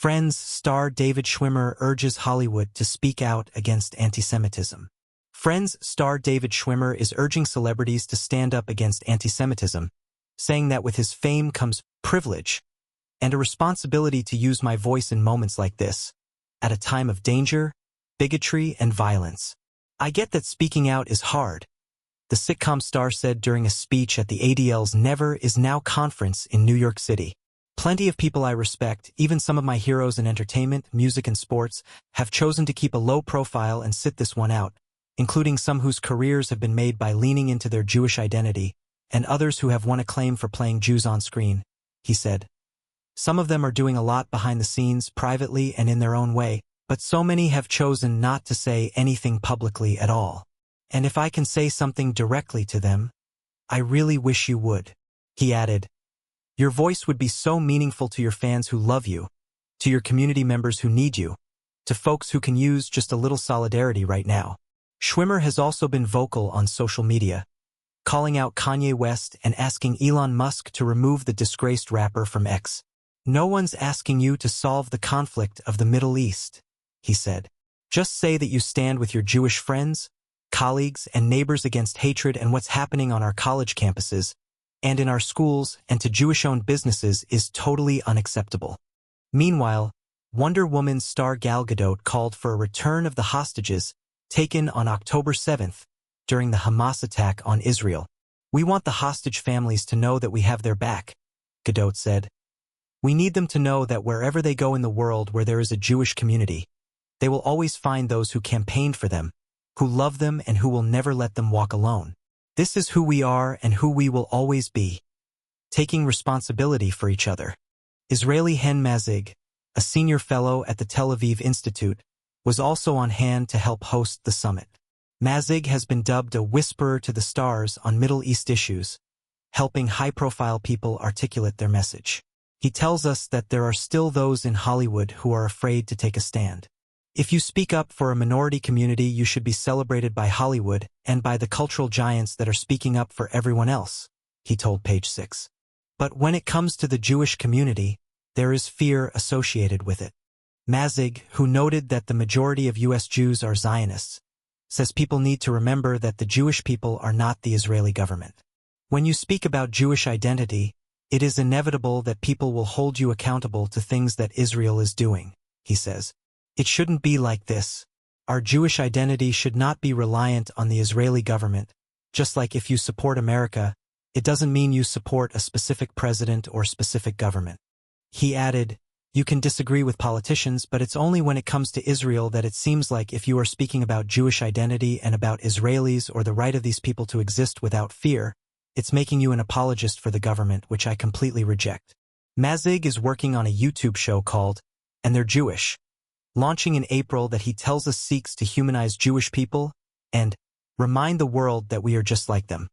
Friends star David Schwimmer urges Hollywood to speak out against antisemitism. Friends star David Schwimmer is urging celebrities to stand up against antisemitism, saying that with his fame comes privilege and a responsibility to use my voice in moments like this, at a time of danger, bigotry, and violence. I get that speaking out is hard, the sitcom star said during a speech at the ADL's Never Is Now conference in New York City. Plenty of people I respect, even some of my heroes in entertainment, music, and sports, have chosen to keep a low profile and sit this one out, including some whose careers have been made by leaning into their Jewish identity, and others who have won acclaim for playing Jews on screen, he said. Some of them are doing a lot behind the scenes, privately and in their own way, but so many have chosen not to say anything publicly at all. And if I can say something directly to them, I really wish you would. He added, your voice would be so meaningful to your fans who love you, to your community members who need you, to folks who can use just a little solidarity right now. Schwimmer has also been vocal on social media, calling out Kanye West and asking Elon Musk to remove the disgraced rapper from X. No one's asking you to solve the conflict of the Middle East, he said. Just say that you stand with your Jewish friends, colleagues, and neighbors against hatred and what's happening on our college campuses, and in our schools and to Jewish-owned businesses is totally unacceptable. Meanwhile, Wonder Woman star Gal Gadot called for a return of the hostages taken on October 7th during the Hamas attack on Israel. We want the hostage families to know that we have their back, Gadot said. We need them to know that wherever they go in the world where there is a Jewish community, they will always find those who campaigned for them, who love them and who will never let them walk alone. This is who we are and who we will always be, taking responsibility for each other. Israeli Hen Mazig, a senior fellow at the Tel Aviv Institute, was also on hand to help host the summit. Mazig has been dubbed a whisperer to the stars on Middle East issues, helping high-profile people articulate their message. He tells us that there are still those in Hollywood who are afraid to take a stand. If you speak up for a minority community, you should be celebrated by Hollywood and by the cultural giants that are speaking up for everyone else, he told Page 6. But when it comes to the Jewish community, there is fear associated with it. Mazig, who noted that the majority of U.S. Jews are Zionists, says people need to remember that the Jewish people are not the Israeli government. When you speak about Jewish identity, it is inevitable that people will hold you accountable to things that Israel is doing, he says. It shouldn't be like this. Our Jewish identity should not be reliant on the Israeli government. Just like if you support America, it doesn't mean you support a specific president or specific government. He added, you can disagree with politicians, but it's only when it comes to Israel that it seems like if you are speaking about Jewish identity and about Israelis or the right of these people to exist without fear, it's making you an apologist for the government, which I completely reject. Mazig is working on a YouTube show called And They're Jewish, launching in April, that he tells us seeks to humanize Jewish people and remind the world that we are just like them.